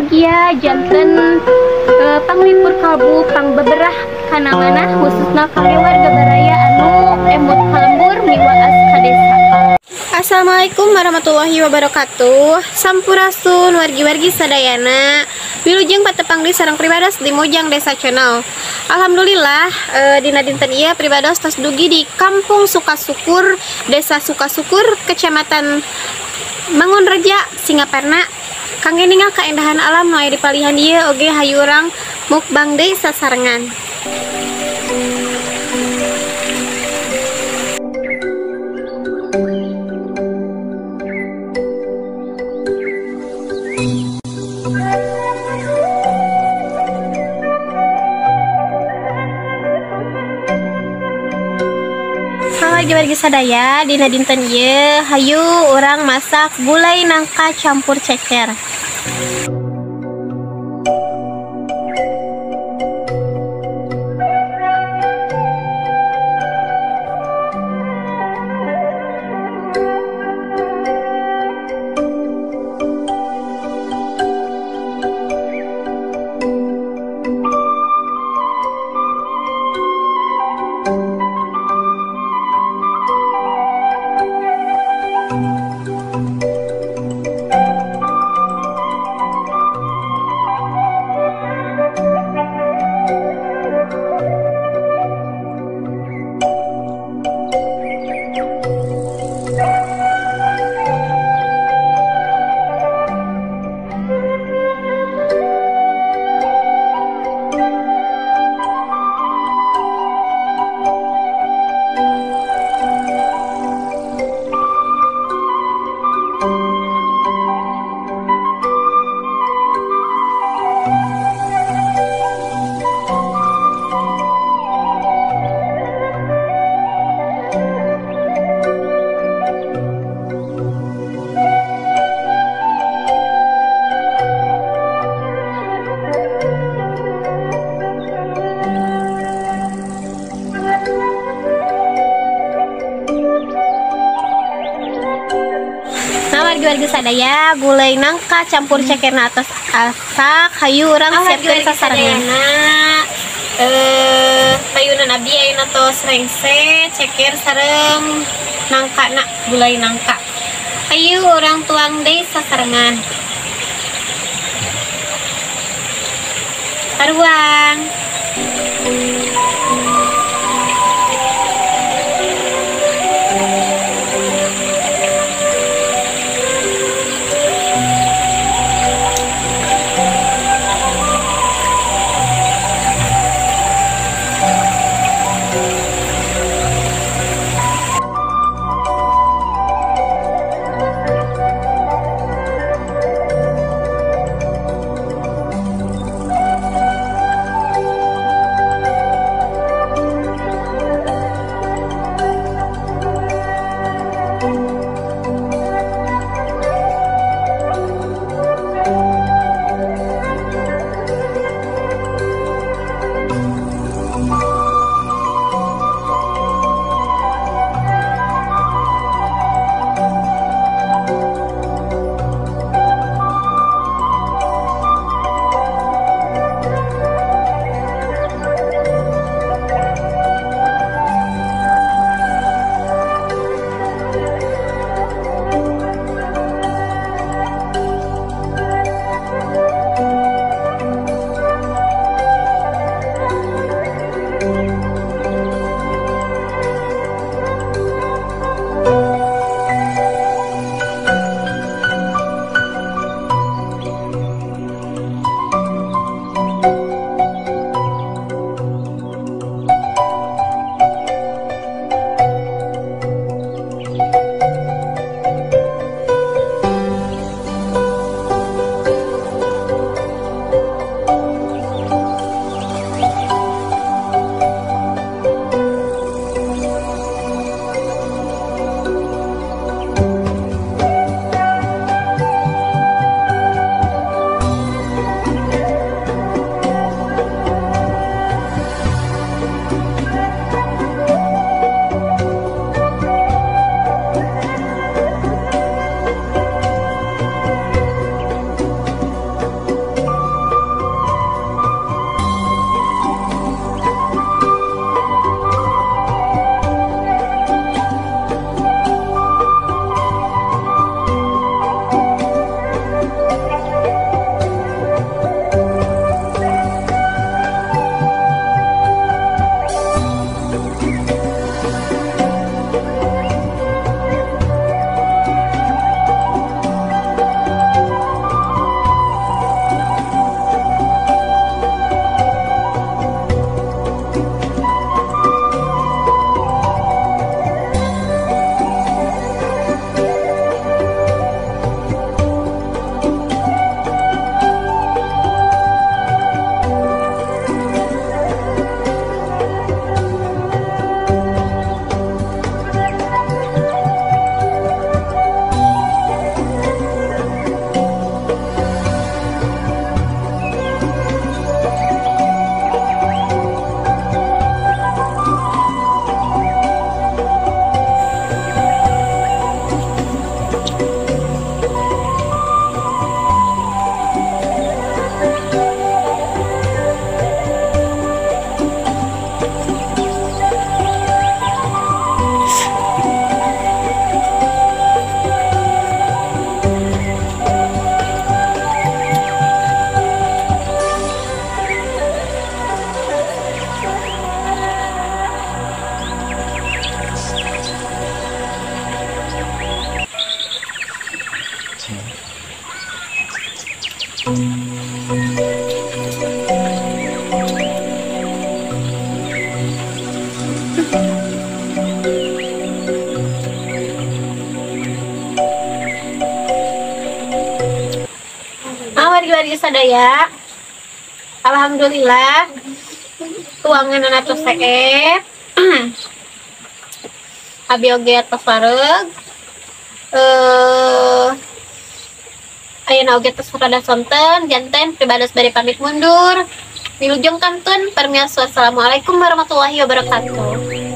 mugia janten panglipur kalbu pang beberah kana mana khususna kangge warga baraya anu emut kalembur miwaas ka desa. Assalamualaikum warahmatullahi wabarakatuh. Sampurasun wargi-wargi sadayana. Wilujeng patepang di sareng pribados di Mojang Desa Channel. Alhamdulillah dina dinten ieu pribados tos dugi di Kampung Sukasukur, Desa Sukasukur, Kecamatan Mangunreja, Singaparna. Kangge ningal kaendahan alam nu aya di palihan ieu oge hayu urang mukbang deui sasarengan. Wargi sadaya dina dinten ieu hayu urang masak gulai nangka campur ceker. Warga sadaya gulai nangka campur ceker na atas asak hayu urang siapkeun sasarengan. Payunan abdi ayeuna tos rengse ceker sareng nangka na gulai nangka. Hayu urang tuang deui sasarengan. Saruang. Warga-warga sadaya, alhamdulillah tuangan anak tos seep abi oge tos wareg ayeuna oge tos rada sonten janten pribades bari pamit mundur wilujeng kantun permios. Wassalamualaikum warahmatullahi wabarakatuh.